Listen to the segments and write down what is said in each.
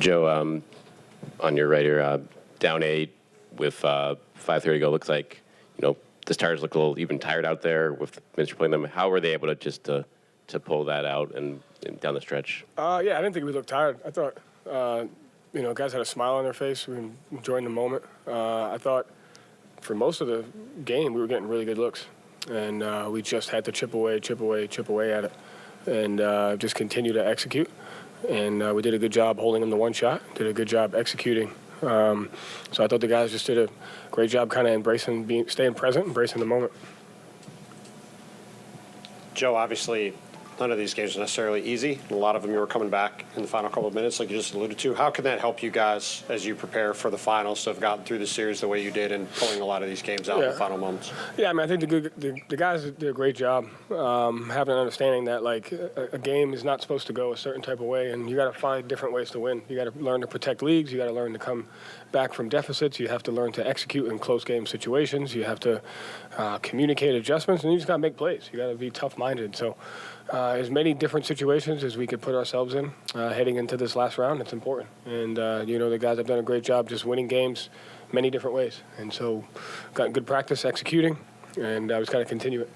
Joe, on your right here, down 8 with 5:30 to go. Looks like, the Stars look a little even tired out there with Minster playing them. How were they able to just to pull that out and down the stretch? Yeah, I didn't think we looked tired. I thought, guys had a smile on their face. We were enjoying the moment. I thought for most of the game we were getting really good looks, and we just had to chip away at it, and just continue to execute. And we did a good job holding them to one shot. Did a good job executing. So I thought the guys just did a great job kind of staying present, embracing the moment. Joe, obviously, none of these games are necessarily easy. A lot of them you were coming back in the final couple of minutes, like you just alluded to. How can that help you guys as you prepare for the finals to have gotten through the series the way you did and pulling a lot of these games out in the final moments? Yeah, I mean, I think the guys did a great job having an understanding that, like, a game is not supposed to go a certain type of way, and you got to find different ways to win. You got to learn to protect leads. You got to learn to come back from deficits. You have to learn to execute in close game situations. You have to communicate adjustments, and you just got to make plays. You got to be tough-minded. So as many different situations as we could put ourselves in heading into this last round, it's important. And, the guys have done a great job just winning games many different ways. And so got good practice executing, and I was got to continue it.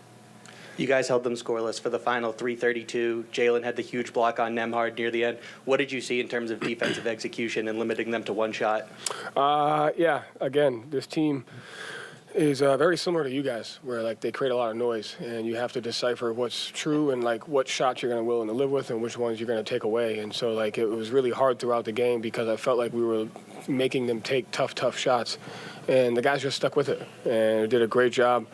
You guys held them scoreless for the final 3:32. Jalen had the huge block on Nembhard near the end. What did you see in terms of defensive execution and limiting them to one shot? Yeah, again, this team is very similar to you guys, where, like, they create a lot of noise, and you have to decipher what's true and, like, what shots you're going to willing to live with and which ones you're going to take away. And so, like, it was really hard throughout the game because I felt like we were making them take tough shots, and the guys just stuck with it and did a great job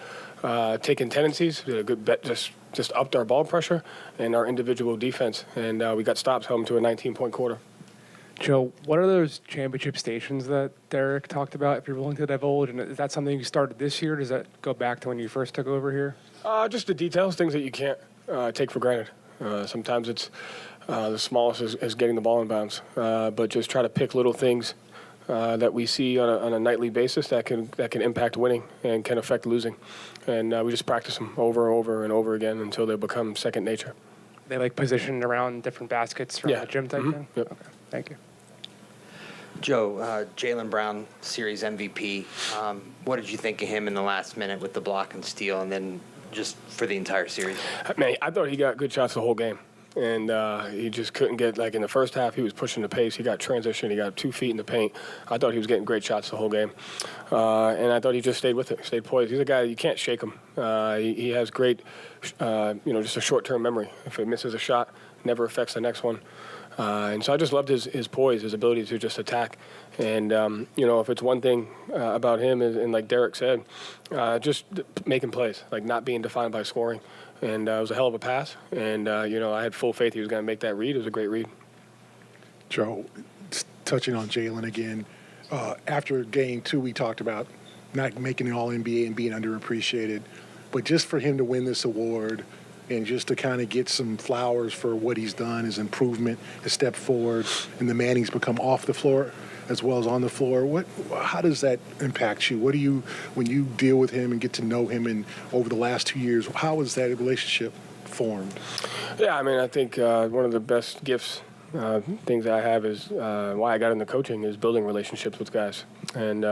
taking tendencies. Did a good bet, just upped our ball pressure and our individual defense, and we got stops home to a 19-point quarter. Joe, what are those championship stations that Derek talked about, if you're willing to divulge? And is that something you started this year? Does that go back to when you first took over here? Just the details, things that you can't take for granted. Sometimes it's the smallest is getting the ball in bounds, but just try to pick little things that we see on a nightly basis that can impact winning and can affect losing. And we just practice them over and over and over again until they become second nature. They like positioned around different baskets around the gym type thing? Yep. Okay, thank you. Joe, Jaylen Brown, Series MVP. What did you think of him in the last minute with the block and steal, and then just for the entire series? Man, I thought he got good shots the whole game. And he just couldn't get, like, in the first half, he was pushing the pace. He got transition. He got 2 feet in the paint. I thought he was getting great shots the whole game. And I thought he just stayed with it, stayed poised. He's a guy, you can't shake him. He has great, just a short-term memory. If he misses a shot, never affects the next one. And so I just loved his poise, his ability to just attack. And, if it's one thing about him, and like Derek said, just making plays, like not being defined by scoring. And it was a hell of a pass. And, I had full faith he was going to make that read. It was a great read. Joe, touching on Jalen again, after Game 2, we talked about not making the All-NBA and being underappreciated. But just for him to win this award and just to kind of get some flowers for what he's done, his improvement, his step forward, and the man he's become off the floor as well as on the floor, how does that impact you? What do you, when you deal with him and get to know him and over the last 2 years, how has that relationship formed? Yeah, I mean, I think one of the best gifts, things I have is why I got into coaching is building relationships with guys. And,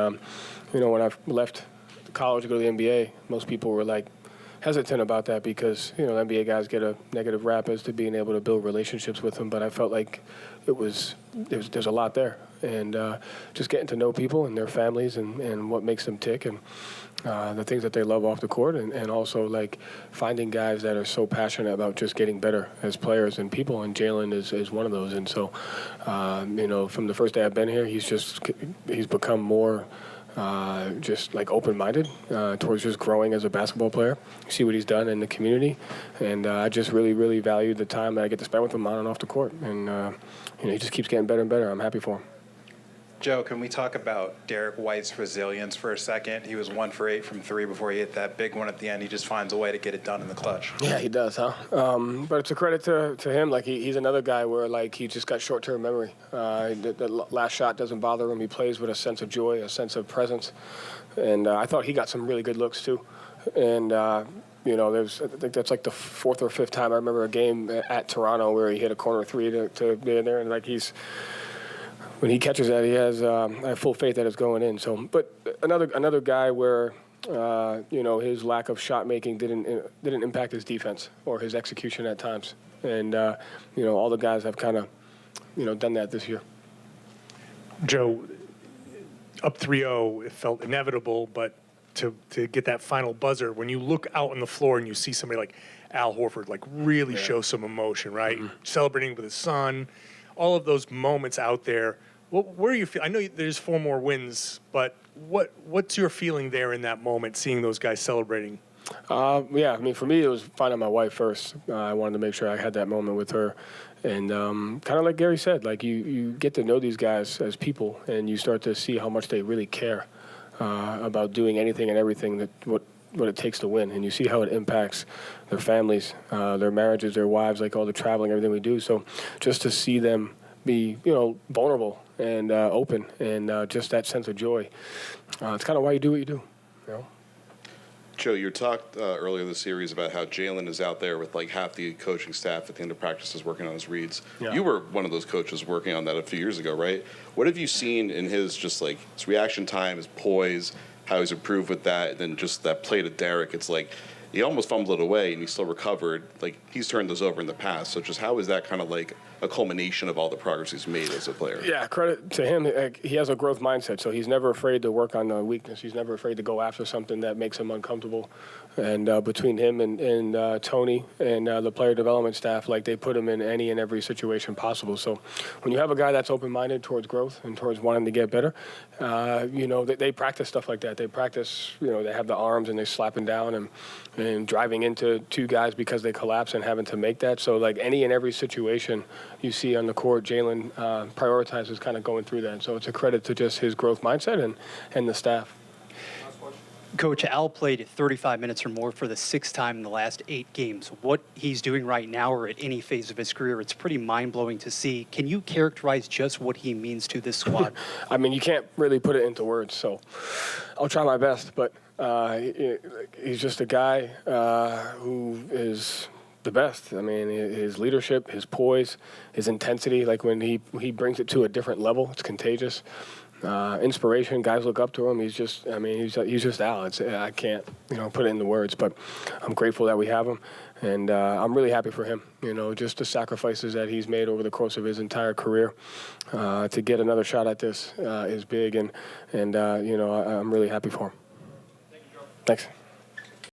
when I left college to go to the NBA, most people were like hesitant about that because, NBA guys get a negative rap as to being able to build relationships with them. But I felt like there's a lot there. And just getting to know people and their families and what makes them tick and the things that they love off the court and also, like, finding guys that are so passionate about just getting better as players and people, and Jalen is one of those. And so, from the first day I've been here, he's become more just like open-minded towards just growing as a basketball player. See what he's done in the community, and I just really, really value the time that I get to spend with him on and off the court. And he just keeps getting better and better. I'm happy for him. Joe, can we talk about Derek White's resilience for a second? He was 1 for 8 from 3 before he hit that big one at the end. He just finds a way to get it done in the clutch. Yeah, he does, huh? But it's a credit to him. Like, he's another guy where, like, he just got short-term memory. The last shot doesn't bother him. He plays with a sense of joy, a sense of presence. And I thought he got some really good looks, too. And, I think that's like the 4th or 5th time I remember a game at Toronto where he hit a corner 3 to be in there. And, like, he's when he catches that, he has I have full faith that it's going in. So, but another guy where his lack of shot making didn't impact his defense or his execution at times, and all the guys have kind of done that this year. Joe, up 3-0, it felt inevitable, but to get that final buzzer, when you look out on the floor and you see somebody like Al Horford really show some emotion, right? Mm-hmm. Celebrating with his son, all of those moments out there. Where are you feel? I know there's 4 more wins, but what's your feeling there in that moment, seeing those guys celebrating? Yeah, I mean, for me, it was finding my wife first. I wanted to make sure I had that moment with her. And kind of like Gary said, like you get to know these guys as people, and you start to see how much they really care about doing anything and everything that what it takes to win. And you see how it impacts their families, their marriages, their wives, like all the traveling, everything we do. So just to see them be, vulnerable and open, and just that sense of joy, it's kind of why you do what you do, Joe, you talked earlier in the series about how Jalen is out there with like half the coaching staff at the end of practices working on his reads. Yeah. You were one of those coaches working on that a few years ago, right? What have you seen in his his reaction time, his poise, how he's improved with that, and then just that play to Derek? It's like he almost fumbled it away and he still recovered. Like he's turned those over in the past. So just how is that kind of like a culmination of all the progress he's made as a player? Yeah, credit to him. He has a growth mindset, so he's never afraid to work on a weakness. He's never afraid to go after something that makes him uncomfortable. And between him and Tony and the player development staff, they put him in any and every situation possible. So when you have a guy that's open-minded towards growth and towards wanting to get better, they practice stuff like that. They practice, they have the arms and they're slapping down and driving into 2 guys because they collapse and having to make that. So any and every situation you see on the court, Jalen prioritizes kind of going through that. So it's a credit to just his growth mindset and the staff. Coach, Al played 35 minutes or more for the 6th time in the last 8 games. What he's doing right now or at any phase of his career, it's pretty mind-blowing to see. Can you characterize just what he means to this squad? I mean, you can't really put it into words, so I'll try my best. But he's just a guy who is the best. I mean, his leadership, his poise, his intensity, when he brings it to a different level, it's contagious. Inspiration, guys look up to him. He's just Al. I can't, put it into words, but I'm grateful that we have him, and I'm really happy for him. Just the sacrifices that he's made over the course of his entire career to get another shot at this is big, and I'm really happy for him. Thanks.